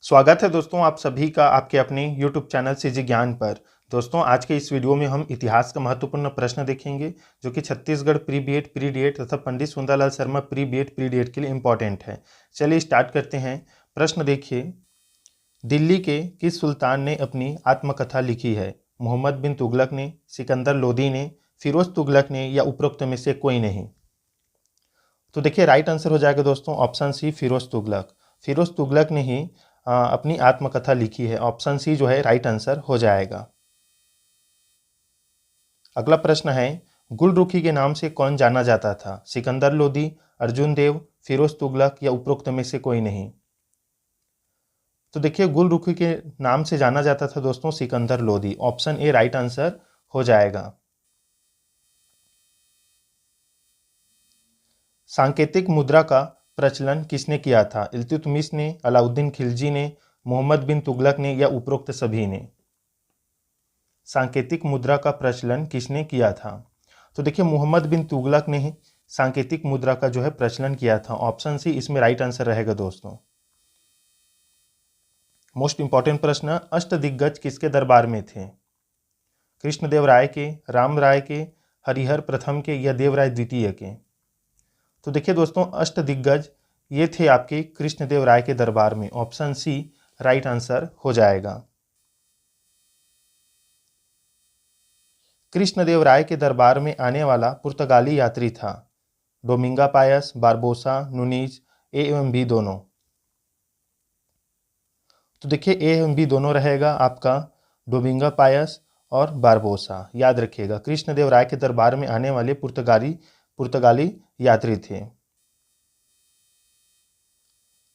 स्वागत है दोस्तों आप सभी का आपके अपने YouTube चैनल सीजी ज्ञान पर। दोस्तों आज के इस वीडियो में हम इतिहास का महत्वपूर्ण प्रश्न देखेंगे जो कि Chhattisgarh pre BEd pre DEd तथा Pandit Sundarlal Sharma pre BEd pre DEd के लिए इम्पोर्टेंट है। चलिए स्टार्ट करते हैं। प्रश्न देखिए, दिल्ली के किस सुल्तान ने अपनी आत्मकथा लिखी है? मोहम्मद बिन तुगलक ने, सिकंदर लोदी ने, फिरोज तुगलक ने या उपरोक्त में से कोई नहीं? तो देखिए राइट आंसर हो जाएगा दोस्तों ऑप्शन सी फिरोज तुगलक। फिरोज तुगलक ने ही अपनी आत्मकथा लिखी है। ऑप्शन सी जो है राइट आंसर हो जाएगा। अगला प्रश्न है, गुलरुखी के नाम से कौन जाना जाता था? सिकंदर लोदी, अर्जुन देव, फिरोज तुगलक या उपरोक्त में से कोई नहीं? तो देखिए गुलरुखी के नाम से जाना जाता था दोस्तों Sikandar Lodi. Option A right answer हो जाएगा। सांकेतिक मुद्रा का प्रचलन किसने किया था? इल्तुतमिश ने, अलाउद्दीन खिलजी ने, मोहम्मद बिन तुगलक ने या उपरोक्त सभी ने? सांकेतिक मुद्रा का प्रचलन किसने किया था? तो देखिए मोहम्मद बिन तुगलक ने ही सांकेतिक मुद्रा का जो है प्रचलन किया था। ऑप्शन सी इसमें राइट आंसर रहेगा दोस्तों। मोस्ट इंपॉर्टेंट प्रश्न, अष्टदिग्गज किसके दरबार में थे? कृष्णदेव राय के, राम राय के, हरिहर प्रथम के या देवराय द्वितीय के? तो देखिए दोस्तों अष्टदिग्गज ये थे आपके कृष्णदेव राय के दरबार में। ऑप्शन सी राइट आंसर हो जाएगा। कृष्णदेव राय के दरबार में आने वाला पुर्तगाली यात्री था डोमिंगा पायस, बारबोसा, नुनीज, ए एवं बी दोनों? तो देखिए ए एवं बी दोनों रहेगा आपका, डोमिंगा पायस और बारबोसा। याद रखिएगा कृष्णदेव राय के दरबार में आने वाले पुर्तगाली यात्री थे।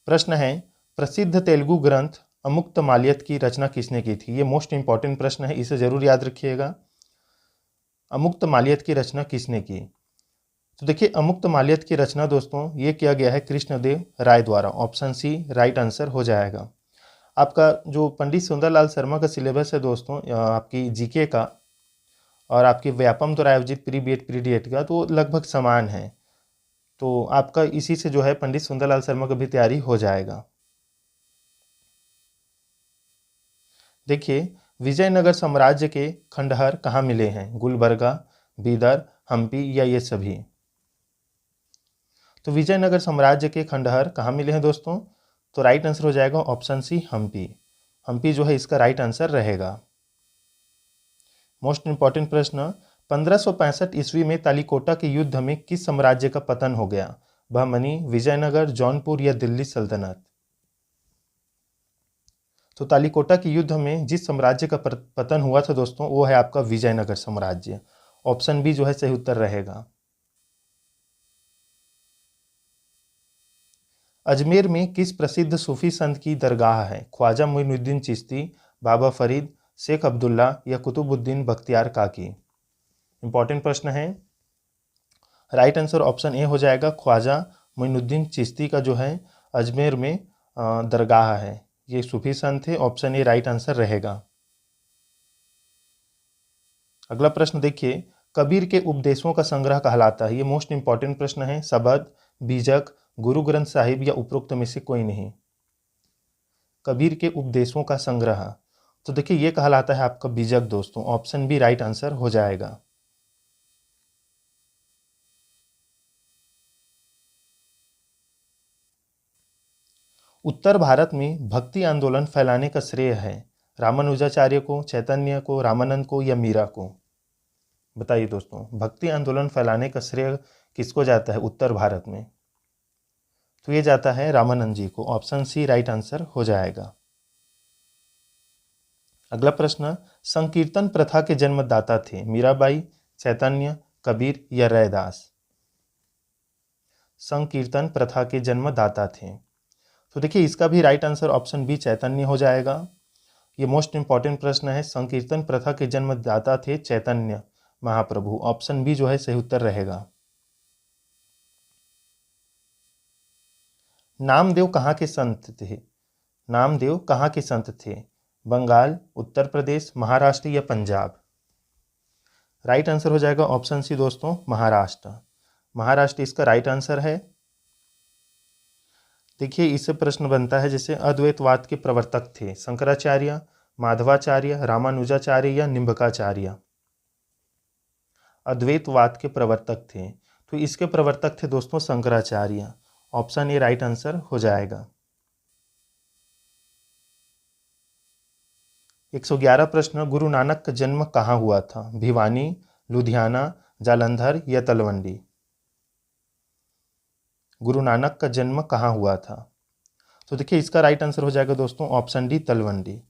प्रश्न है, प्रसिद्ध तेलुगु ग्रंथ अमुक्तमाल्यद की रचना किसने की थी? ये मोस्ट इंपॉर्टेंट प्रश्न है, इसे जरूर याद रखिएगा। अमुक्तमाल्यद की रचना किसने की? तो देखिए अमुक्तमाल्यद की रचना दोस्तों ये किया गया है कृष्णदेव राय द्वारा। ऑप्शन सी राइट आंसर हो जाएगा। आपका जो पंडित सुंदरलाल शर्मा का सिलेबस है दोस्तों आपकी जीके का और आपकी व्यापम तो आयोजित प्री बीएड प्री डीएड का तो लगभग समान है। तो आपका इसी से जो है पंडित सुंदरलाल शर्मा का भी तैयारी हो जाएगा। देखिए विजयनगर साम्राज्य के खंडहर कहाँ मिले हैं? गुलबर्गा, बीदर, हम्पी या ये सभी? तो विजयनगर साम्राज्य के खंडहर कहाँ मिले हैं दोस्तों? तो राइट आंसर हो जाएगा ऑप्शन सी हम्पी। हम्पी जो है इसका राइट आंसर रहेगा। मोस्ट इंपॉर्टेंट प्रश्न, 1565 ईस्वी में तालीकोटा के युद्ध में किस साम्राज्य का पतन हो गया? बहमनी, विजयनगर, जौनपुर या दिल्ली सल्तनत? तो तालीकोटा के युद्ध में जिस साम्राज्य का पतन हुआ था दोस्तों वो है आपका विजयनगर साम्राज्य। ऑप्शन बी जो है सही उत्तर रहेगा। अजमेर में किस प्रसिद्ध सूफी संत की दरगाह है? ख्वाजा मोइनुद्दीन चिश्ती, बाबा फरीद, शेख अब्दुल्ला या कुतुबुद्दीन बख्तियार काकी? इंपॉर्टेंट प्रश्न है। राइट आंसर ऑप्शन ए हो जाएगा, ख्वाजा मोइनुद्दीन चिश्ती का जो है अजमेर में दरगाह है। ये सूफी संत थे। ऑप्शन ए राइट आंसर रहेगा। अगला प्रश्न देखिए, कबीर के उपदेशों का संग्रह कहलाता है? ये मोस्ट इंपॉर्टेंट प्रश्न है। शबद, बीजक, गुरु ग्रंथ साहिब या उपरोक्त में से कोई नहीं? कबीर के उपदेशों का संग्रह तो देखिए ये कहलाता है आपका बीजक दोस्तों। ऑप्शन बी राइट आंसर हो जाएगा। उत्तर भारत में भक्ति आंदोलन फैलाने का श्रेय है रामानुजाचार्य को, चैतन्य को, रामानंद को या मीरा को? बताइए दोस्तों भक्ति आंदोलन फैलाने का श्रेय किसको जाता है उत्तर भारत में? तो ये जाता है रामानंद जी को। ऑप्शन सी राइट आंसर हो जाएगा। अगला प्रश्न, संकीर्तन प्रथा के जन्मदाता थे? मीराबाई, चैतन्य, कबीर या रैदास? संकीर्तन प्रथा के जन्मदाता थे तो देखिए इसका भी राइट आंसर ऑप्शन बी चैतन्य हो जाएगा। ये मोस्ट इंपॉर्टेंट प्रश्न है। संकीर्तन प्रथा के जन्मदाता थे चैतन्य महाप्रभु। ऑप्शन बी जो है सही उत्तर रहेगा। नामदेव कहाँ के संत थे? नामदेव कहाँ के संत थे? बंगाल, उत्तर प्रदेश, महाराष्ट्र या पंजाब? राइट आंसर हो जाएगा ऑप्शन सी दोस्तों महाराष्ट्र। महाराष्ट्र इसका राइट आंसर है। देखिए इससे प्रश्न बनता है, जैसे अद्वैतवाद के प्रवर्तक थे शंकराचार्य, माधवाचार्य, रामानुजाचार्य या निम्बकाचार्य। अद्वैतवाद के प्रवर्तक थे, तो इसके प्रवर्तक थे दोस्तों Shankaracharya. Option A right answer हो जाएगा। 111 प्रश्न, गुरु नानक का जन्म कहाँ हुआ था? भिवानी, लुधियाना, जालंधर या तलवंडी? गुरु नानक का जन्म कहाँ हुआ था? तो देखिए इसका राइट आंसर हो जाएगा दोस्तों option D Talwandi.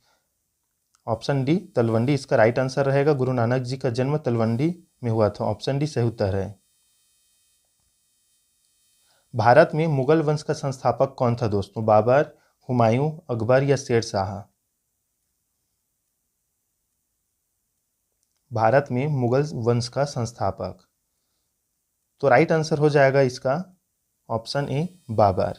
Option D Talwandi इसका राइट आंसर रहेगा। गुरु नानक जी का जन्म तलवंडी में हुआ था। ऑप्शन डी सही उत्तर है। भारत में मुगल वंश का संस्थापक कौन था दोस्तों? बाबर, हुमायूं, अकबर या शेर शाह? भारत में मुगल वंश का संस्थापक, तो राइट आंसर हो जाएगा इसका ऑप्शन ए बाबर।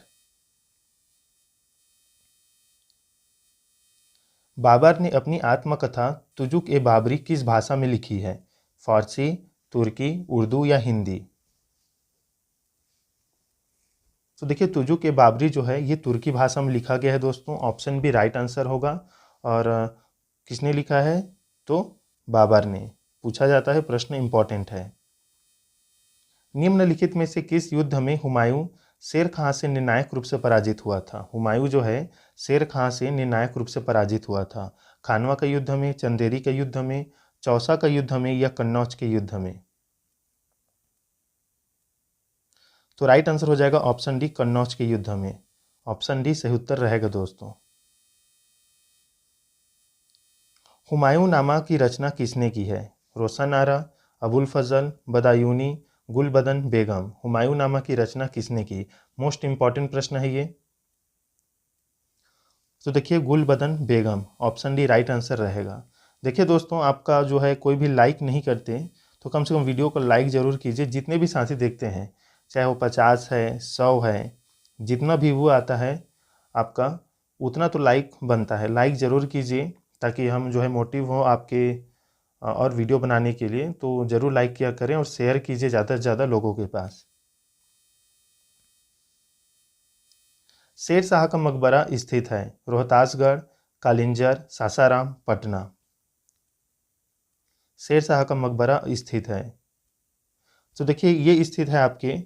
बाबर ने अपनी आत्मकथा तुजुक ए बाबरी किस भाषा में लिखी है? फारसी, तुर्की, उर्दू या हिंदी? तो देखिए तुजुक ए बाबरी जो है ये तुर्की भाषा में लिखा गया है दोस्तों। ऑप्शन बी राइट आंसर होगा। और किसने लिखा है? तो बाबर ने। पूछा जाता है, प्रश्न इंपॉर्टेंट है। निम्नलिखित में से किस युद्ध में हुमायूं शेर खां से निर्णायक रूप से पराजित हुआ था? हुमायूं जो है शेर खां से निर्णायक रूप से पराजित हुआ था। खानवा के युद्ध में, चंदेरी के युद्ध में, चौसा के युद्ध में या कन्नौज के युद्ध में? तो राइट आंसर हो जाएगा ऑप्शन डी कन्नौज के युद्ध में। ऑप्शन डी सही उत्तर रहेगा दोस्तों। हुमायूं नामा की रचना किसने की है? रोशन आरा, अबुल फजल, बदायूनी, गुलबदन बेगम? हुमायूं नामा की रचना किसने की? मोस्ट इंपॉर्टेंट प्रश्न है ये। तो देखिए गुलबदन बेगम। ऑप्शन डी राइट आंसर रहेगा। देखिए दोस्तों आपका जो है कोई भी लाइक नहीं करते तो कम से कम वीडियो को लाइक ज़रूर कीजिए। जितने भी साथी देखते हैं, चाहे वो 50 है, 100 है, जितना भी वो आता है आपका उतना तो लाइक बनता है। लाइक ज़रूर कीजिए ताकि हम जो है मोटिव हो आपके और वीडियो बनाने के लिए। तो ज़रूर लाइक किया करें और शेयर कीजिए ज़्यादा से ज़्यादा लोगों के पास। शेर शाह का मकबरा स्थित है रोहतासगढ़, कालिंजर, सासाराम, पटना? शेर शाह का मकबरा स्थित है, तो देखिए ये स्थित है आपके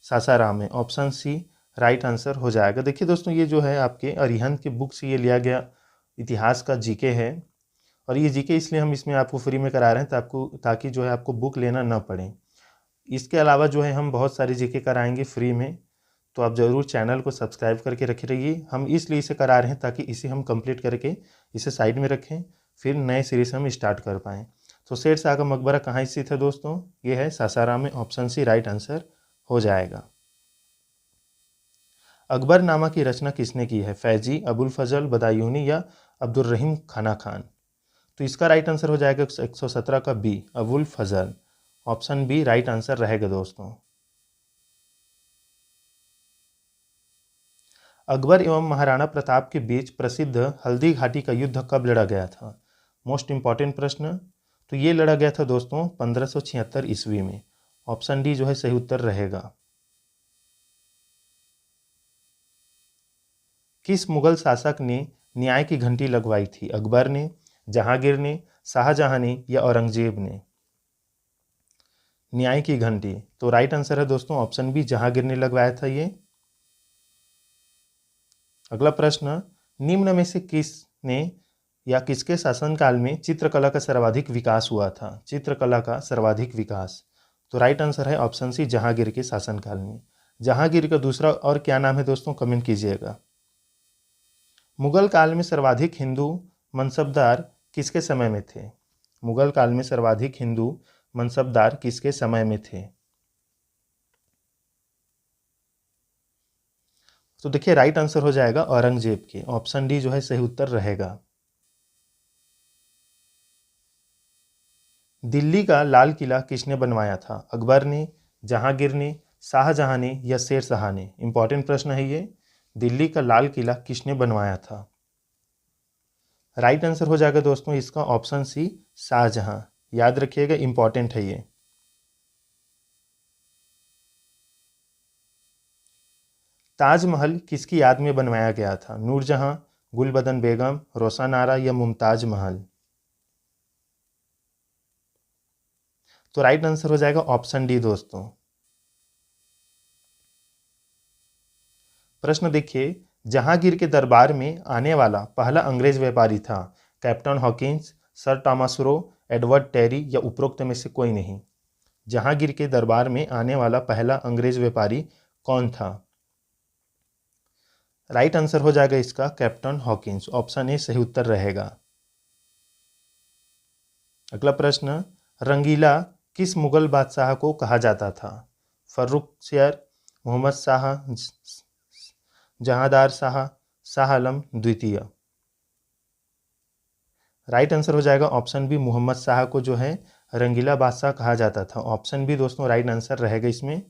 सासाराम में। ऑप्शन सी राइट आंसर हो जाएगा। देखिए दोस्तों ये जो है आपके अरिहंत की बुक से ये लिया गया इतिहास का जीके है। और ये जीके इसलिए हम इसमें आपको फ्री में करा रहे हैं ताकि जो है आपको बुक लेना ना पड़े। इसके अलावा जो है हम बहुत सारी जीके कराएंगे फ्री में, तो आप ज़रूर चैनल को सब्सक्राइब करके रखे रहिए। हम इसलिए इसे करा रहे हैं ताकि इसे हम कंप्लीट करके इसे साइड में रखें, फिर नए सीरीज हम स्टार्ट कर पाएँ। तो शेर शाह का मकबरा कहाँ स्थित है दोस्तों? ये है सासाराम में। ऑप्शन सी राइट आंसर हो जाएगा। अकबरनामा की रचना किसने की है? फैजी, अबुल फजल, बदायूनी या अब्दुर्रहीम खाना खान? तो इसका राइट आंसर हो जाएगा 117 का बी, अबुल फजल। ऑप्शन बी राइट आंसर रहेगा दोस्तों। अकबर एवं महाराणा प्रताप के बीच प्रसिद्ध हल्दी घाटी का युद्ध कब लड़ा गया था? मोस्ट इंपॉर्टेंट प्रश्न। तो ये लड़ा गया था दोस्तों 1576 ईस्वी में। ऑप्शन डी जो है सही उत्तर रहेगा। किस मुगल शासक ने न्याय की घंटी लगवाई थी? अकबर ने, जहांगीर ने, शाहजहां ने या औरंगजेब ने? न्याय की घंटी, तो राइट आंसर है दोस्तों ऑप्शन बी जहांगीर ने लगवाया था ये। अगला प्रश्न, निम्न में से किसने या किसके शासनकाल में चित्रकला का सर्वाधिक विकास हुआ था? चित्रकला का सर्वाधिक विकास, तो राइट आंसर है ऑप्शन सी जहांगीर के शासनकाल में। जहांगीर का दूसरा और क्या नाम है दोस्तों कमेंट कीजिएगा। मुगल काल में सर्वाधिक हिंदू मनसबदार किसके समय में थे? मुगल काल में सर्वाधिक हिंदू मनसबदार किसके समय में थे? तो देखिए राइट आंसर हो जाएगा औरंगजेब के। ऑप्शन डी जो है सही उत्तर रहेगा। दिल्ली का लाल किला किसने बनवाया था? अकबर ने, जहांगीर ने, शाहजहां ने या शेर शाह ने? इंपॉर्टेंट प्रश्न है ये। दिल्ली का लाल किला किसने बनवाया था? राइट आंसर हो जाएगा दोस्तों इसका ऑप्शन सी शाहजहां। याद रखिएगा इंपॉर्टेंट है ये। ताजमहल किसकी याद में बनवाया गया था? नूरजहां, गुलबदन बेगम, रोशन आरा या मुमताज महल? तो राइट आंसर हो जाएगा ऑप्शन डी दोस्तों। प्रश्न देखिए, जहांगीर के दरबार में आने वाला पहला अंग्रेज व्यापारी था? Captain Hawkins, Sir Thomas Roe, Edward Terry या उपरोक्त में से कोई नहीं? जहांगीर के दरबार में आने वाला पहला अंग्रेज व्यापारी कौन था? राइट आंसर हो जाएगा इसका कैप्टन हॉकिंस। ऑप्शन ए सही उत्तर रहेगा। अगला प्रश्न, रंगीला किस मुगल बादशाह को कहा जाता था? फर्रुखसियर, मोहम्मद शाह, जहांदार शाह, शाह आलम द्वितीय? राइट आंसर हो जाएगा ऑप्शन बी, मोहम्मद शाह को जो है रंगीला बादशाह कहा जाता था। ऑप्शन बी दोस्तों राइट आंसर रहेगा इसमें।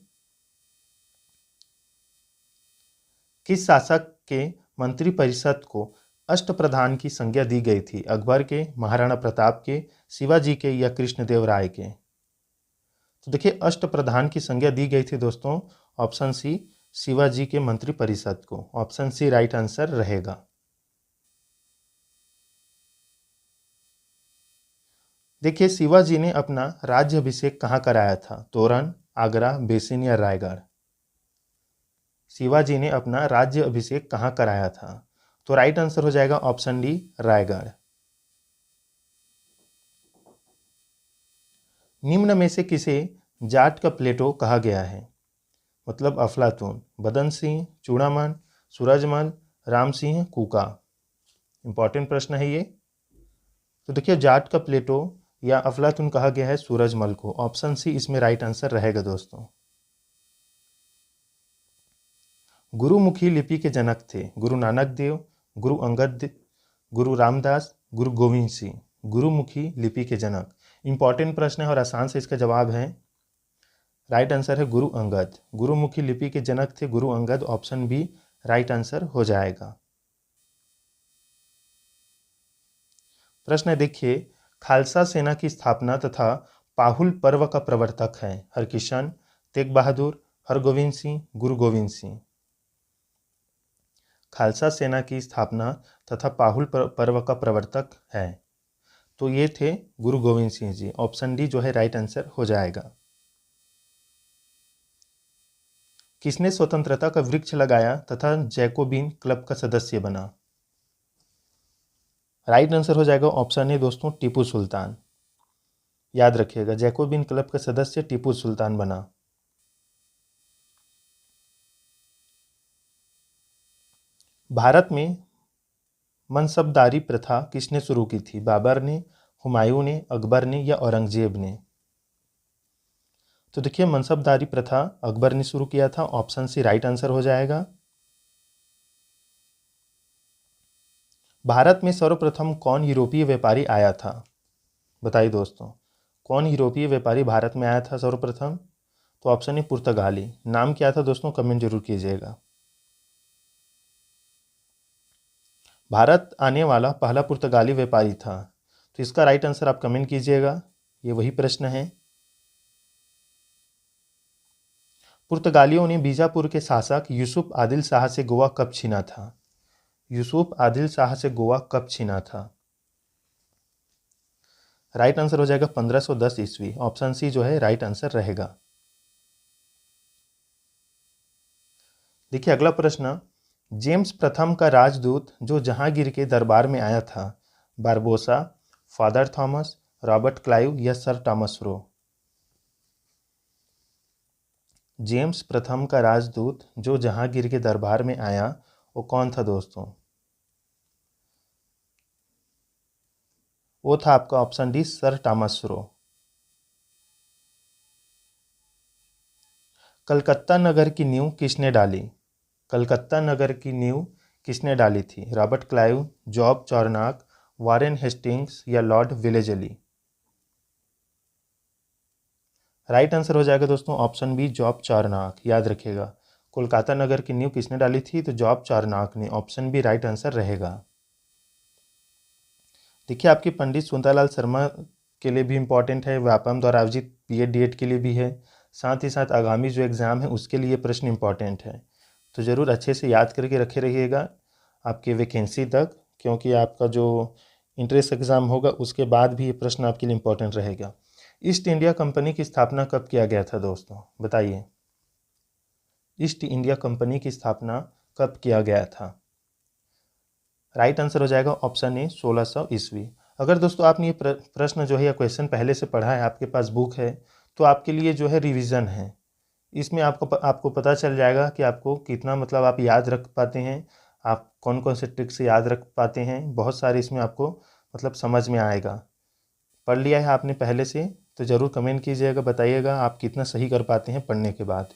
किस शासक के मंत्रिपरिषद को अष्टप्रधान की संज्ञा दी गई थी? अकबर के, महाराणा प्रताप के, शिवाजी के या कृष्णदेव राय के? तो देखिए अष्टप्रधान की संज्ञा दी गई थी दोस्तों ऑप्शन सी, शिवाजी के मंत्रिपरिषद को। ऑप्शन सी राइट आंसर रहेगा। देखिए शिवाजी ने अपना राज्य अभिषेक कहाँ कराया था? तोरन, आगरा, बेसिन या रायगढ़? शिवाजी ने अपना राज्य अभिषेक कहाँ कराया था? तो राइट आंसर हो जाएगा ऑप्शन डी, रायगढ़। निम्न में से किसे जाट का प्लेटो कहा गया है? मतलब अफलातून, बदन सिंह, चूड़ामन, सूरजमल, राम सिंह, कूका? इंपॉर्टेंट प्रश्न है ये। तो देखिए जाट का प्लेटो या अफलातून कहा गया है सूरजमल को। ऑप्शन सी इसमें राइट आंसर रहेगा दोस्तों। गुरुमुखी लिपि के जनक थे? गुरु नानक देव, गुरु अंगद, गुरु रामदास, गुरु गोविंद सिंह? गुरुमुखी लिपि के जनक। इंपॉर्टेंट प्रश्न है और आसान से इसका जवाब है। राइट आंसर है गुरु अंगद। गुरुमुखी लिपि के जनक थे Guru Angad. Option B right answer हो जाएगा। प्रश्न देखिए, खालसा सेना की स्थापना तथा पाहुल पर्व का प्रवर्तक है? हरकिशन, तेग बहादुर, हरगोविंद सिंह, गुरु गोविंद सिंह? खालसा सेना की स्थापना तथा पाहुल पर्व का प्रवर्तक है तो ये थे गुरु गोविंद सिंह जी। ऑप्शन डी जो है राइट आंसर हो जाएगा। किसने स्वतंत्रता का वृक्ष लगाया तथा जैकोबिन क्लब का सदस्य बना? राइट आंसर हो जाएगा ऑप्शन ए दोस्तों, टीपू सुल्तान। याद रखिएगा जैकोबिन क्लब का सदस्य टीपू सुल्तान बना। भारत में मनसबदारी प्रथा किसने शुरू की थी? बाबर ने, हुमायूं ने, अकबर ने या औरंगजेब ने? तो देखिए मनसबदारी प्रथा अकबर ने शुरू किया था। ऑप्शन सी राइट आंसर हो जाएगा। भारत में सर्वप्रथम कौन यूरोपीय व्यापारी आया था? बताइए दोस्तों, कौन यूरोपीय व्यापारी भारत में आया था सर्वप्रथम? तो ऑप्शन ए पुर्तगाली। नाम क्या था दोस्तों, कमेंट जरूर कीजिएगा। भारत आने वाला पहला पुर्तगाली व्यापारी था, तो इसका राइट आंसर आप कमेंट कीजिएगा। ये वही प्रश्न है। पुर्तगालियों ने बीजापुर के शासक यूसुफ आदिल शाह से गोवा कब छीना था? यूसुफ आदिल शाह से गोवा कब छीना था? राइट आंसर हो जाएगा 1510 ईस्वी। ऑप्शन सी जो है राइट आंसर रहेगा। देखिए अगला प्रश्न, जेम्स प्रथम का राजदूत जो जहांगीर के दरबार में आया था? Barbosa, Father Thomas, Robert Clive या सर टॉमस रो? जेम्स प्रथम का राजदूत जो जहांगीर के दरबार में आया वो कौन था दोस्तों? वो था आपका option D, sir Thomas Roe. Calcutta नगर की नींव किसने डाली? कलकत्ता नगर की नींव किसने डाली थी? Robert Clive, Job Charnock, Warren Hastings या लॉर्ड विलेजली? राइट आंसर हो जाएगा दोस्तों ऑप्शन बी, जॉब चॉर्नाक। याद रखिएगा कोलकाता नगर की नींव किसने डाली थी? तो जॉब चॉर्नाक ने। ऑप्शन बी राइट आंसर रहेगा। देखिए आपके पंडित सुंदरलाल शर्मा के लिए भी इंपॉर्टेंट है, व्यापम द्वारा आयोजित बीएड डीएड के लिए भी है, साथ ही साथ आगामी जो एग्जाम है उसके लिए प्रश्न इंपॉर्टेंट है। तो ज़रूर अच्छे से याद करके रखे रहिएगा आपके वैकेंसी तक, क्योंकि आपका जो इंट्रेंस एग्ज़ाम होगा उसके बाद भी ये प्रश्न आपके लिए इम्पोर्टेंट रहेगा। ईस्ट इंडिया कंपनी की स्थापना कब किया गया था दोस्तों, बताइए। ईस्ट इंडिया कंपनी की स्थापना कब किया गया था? राइट आंसर हो जाएगा ऑप्शन ए 1600 ईस्वी। अगर दोस्तों आपने ये प्रश्न जो है या क्वेश्चन पहले से पढ़ा है, आपके पास बुक है, तो आपके लिए जो है रिवीजन है। इसमें आपको पता चल जाएगा कि आपको कितना मतलब आप याद रख पाते हैं, आप कौन कौन से ट्रिक से याद रख पाते हैं। बहुत सारे इसमें आपको मतलब समझ में आएगा। पढ़ लिया है आपने पहले से तो ज़रूर कमेंट कीजिएगा, बताइएगा आप कितना सही कर पाते हैं पढ़ने के बाद।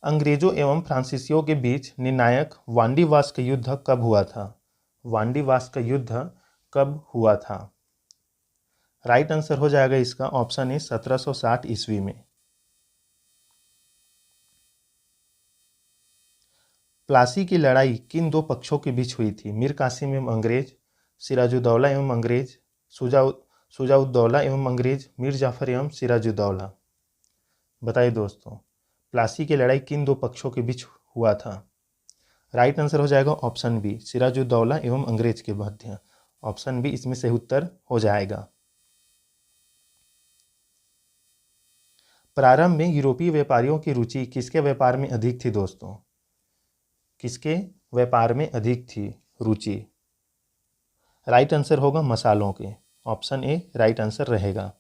अंग्रेजों एवं फ्रांसीसियों के बीच निर्णायक वांडीवास का युद्ध कब हुआ था? वांडीवास का युद्ध कब हुआ था? राइट आंसर हो जाएगा इसका ऑप्शन ए 1760 ईस्वी में। प्लासी की लड़ाई किन दो पक्षों के बीच हुई थी? मीर कासिम एवं अंग्रेज, सिराजुद्दौला एवं अंग्रेज, शुजाउद्दौला एवं अंग्रेज, मीर जाफर एवं सिराजुद्दौला। बताइए दोस्तों, प्लासी की लड़ाई किन दो पक्षों के बीच हुआ था? राइट आंसर हो जाएगा ऑप्शन बी, सिराजुद्दौला एवं अंग्रेज के मध्य। ऑप्शन बी इसमें सही उत्तर हो जाएगा। प्रारंभ में यूरोपीय व्यापारियों की रुचि किसके व्यापार में अधिक थी दोस्तों? किसके व्यापार में अधिक थी रुचि? राइट आंसर होगा मसालों के। ऑप्शन ए राइट आंसर रहेगा।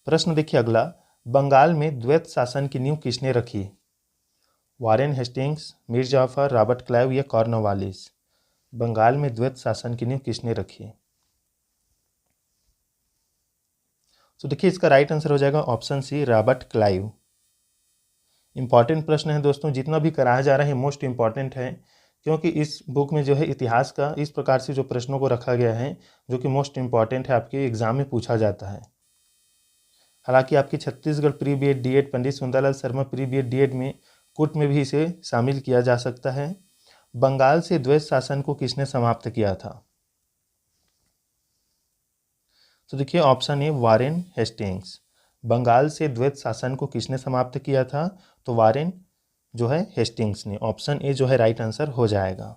प्रश्न देखिए अगला, बंगाल में द्वैत शासन की नींव किसने रखी? Warren Hastings, Mir Jafar, Robert Clive या कॉर्नवालिस। बंगाल में द्वैत शासन की नींव किसने रखी? तो देखिए इसका राइट आंसर हो जाएगा option C, Robert Clive. Important प्रश्न है दोस्तों, जितना भी कराया जा रहा है मोस्ट इंपॉर्टेंट है, क्योंकि इस बुक में जो है इतिहास का इस प्रकार से जो प्रश्नों को रखा गया है जो कि मोस्ट इंपॉर्टेंट है, आपके एग्जाम में पूछा जाता है। हालांकि आपकी Chhattisgarh pre B Ed D Ed, Pandit Sundarlal Sharma pre B Ed D Ed में कुट में भी इसे शामिल किया जा सकता है। बंगाल से द्वैत शासन को किसने समाप्त किया था? तो देखिए option A Warren Hastings. Bengal से द्वैत शासन को किसने समाप्त किया था? तो वारेन जो है हेस्टिंग्स ने। ऑप्शन ए जो है राइट आंसर हो जाएगा।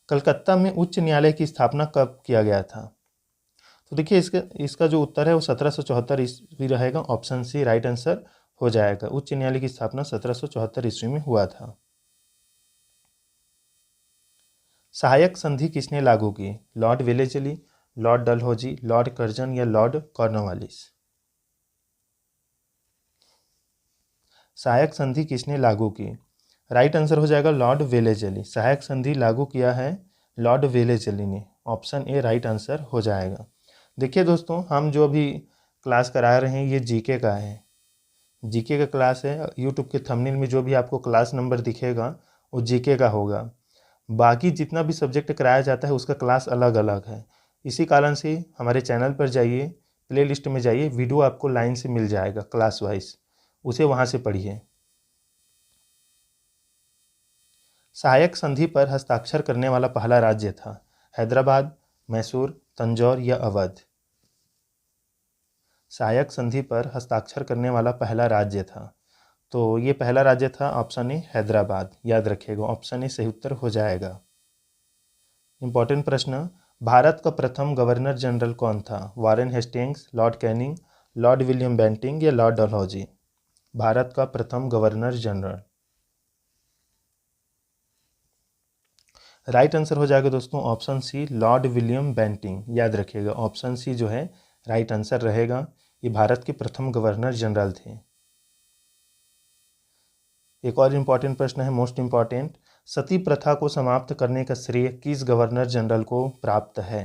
कलकत्ता में उच्च न्यायालय की स्थापना कब किया गया था? तो देखिए इसका जो उत्तर है वो 1774 ईस्वी रहेगा। ऑप्शन सी राइट आंसर हो जाएगा। उच्च न्यायालय की स्थापना 1774 ईस्वी में हुआ था। सहायक संधि किसने लागू की? Lord Wellesley, Lord Dalhousie, Lord Curzon या लॉर्ड कॉर्नवालिस। सहायक संधि किसने लागू की? राइट आंसर हो जाएगा लॉर्ड वेलेस्ली। सहायक संधि लागू किया है लॉर्ड वेलेस्ली ने। ऑप्शन ए राइट आंसर हो जाएगा। देखिए दोस्तों, हम जो अभी क्लास करा रहे हैं ये जीके का है, जीके का क्लास है। यूट्यूब के थंबनेल में जो भी आपको क्लास नंबर दिखेगा वो जीके का होगा। बाकी जितना भी सब्जेक्ट कराया जाता है उसका क्लास अलग अलग है। इसी कारण से हमारे चैनल पर जाइए, प्लेलिस्ट में जाइए, वीडियो आपको लाइन से मिल जाएगा क्लास वाइज, उसे वहाँ से पढ़िए। सहायक संधि पर हस्ताक्षर करने वाला पहला राज्य था? हैदराबाद, मैसूर, तंजौर या अवध। सहायक संधि पर हस्ताक्षर करने वाला पहला राज्य था, तो ये पहला राज्य था ऑप्शन ए हैदराबाद। याद रखिएगा, ऑप्शन ए सही उत्तर हो जाएगा। इंपॉर्टेंट प्रश्न, भारत का प्रथम गवर्नर जनरल कौन था? Warren Hastings, Lord Canning, Lord William Bentinck या लॉर्ड डलहौजी। भारत का प्रथम गवर्नर जनरल। राइट आंसर हो जाएगा दोस्तों option C, Lord William Bentinck. याद रखिएगा, ऑप्शन सी जो है राइट आंसर रहेगा। ये भारत के प्रथम गवर्नर जनरल थे। एक और इम्पॉर्टेंट प्रश्न है, मोस्ट इम्पॉर्टेंट, सती प्रथा को समाप्त करने का श्रेय किस गवर्नर जनरल को प्राप्त है?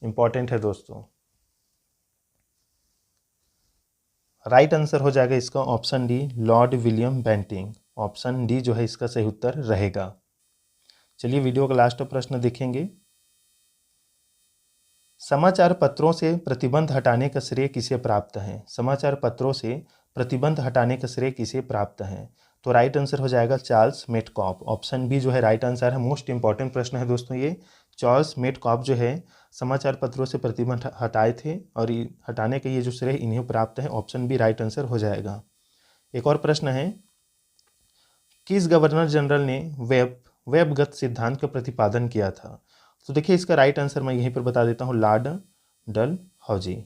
इंपॉर्टेंट है दोस्तों। राइट आंसर हो जाएगा इसका option D, Lord William Bentinck. Option D जो है इसका सही उत्तर रहेगा। चलिए वीडियो का लास्ट प्रश्न देखेंगे। समाचार पत्रों से प्रतिबंध हटाने का श्रेय किसे प्राप्त है? समाचार पत्रों से प्रतिबंध हटाने का श्रेय किसे प्राप्त है? तो राइट आंसर हो जाएगा चार्ल्स मेटकॉफ। ऑप्शन बी जो है राइट आंसर है। मोस्ट इंपॉर्टेंट प्रश्न है दोस्तों ये। चार्ल्स मेटकॉफ जो है समाचार पत्रों से प्रतिबंध हटाए थे और हटाने का ये जो श्रेय इन्हें प्राप्त है। ऑप्शन बी राइट आंसर हो जाएगा। एक और प्रश्न है, किस गवर्नर जनरल ने वेबगत सिद्धांत का प्रतिपादन किया था? तो देखिए इसका राइट आंसर मैं यहीं पर बता देता हूँ, लॉर्ड डलहौजी।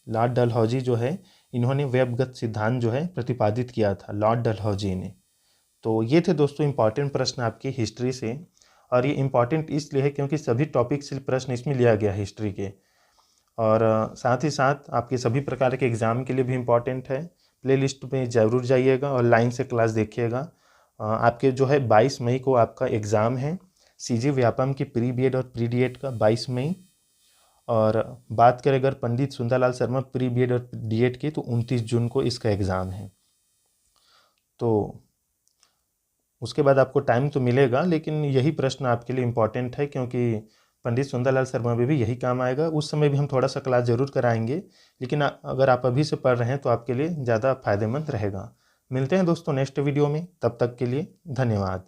लॉर्ड डलहौजी जो है, इन्होंने वेबगत सिद्धांत जो है प्रतिपादित किया था, लॉर्ड डलहौजी ने। तो ये थे दोस्तों इंपॉर्टेंट प्रश्न आपकी हिस्ट्री से, और ये इंपॉर्टेंट इसलिए है क्योंकि सभी टॉपिक से प्रश्न इसमें लिया गया हिस्ट्री के, और साथ ही साथ आपके सभी प्रकार के एग्ज़ाम के लिए भी इम्पॉर्टेंट है। प्लेलिस्ट में ज़रूर जाइएगा और लाइन से क्लास देखिएगा। आपके जो है 22 मई को आपका एग्ज़ाम है सीजी व्यापम की प्री बीएड और प्री डीएड का, 22 मई। और बात करें अगर पंडित सुंदरलाल शर्मा प्री बीएड और डीएड की, तो 29 जून को इसका एग्ज़ाम है। तो उसके बाद आपको टाइम तो मिलेगा, लेकिन यही प्रश्न आपके लिए इम्पॉर्टेंट है क्योंकि पंडित सुंदरलाल शर्मा में भी यही काम आएगा। उस समय भी हम थोड़ा सा क्लास ज़रूर कराएंगे, लेकिन अगर आप अभी से पढ़ रहे हैं तो आपके लिए ज़्यादा फायदेमंद रहेगा। मिलते हैं दोस्तों नेक्स्ट वीडियो में, तब तक के लिए धन्यवाद।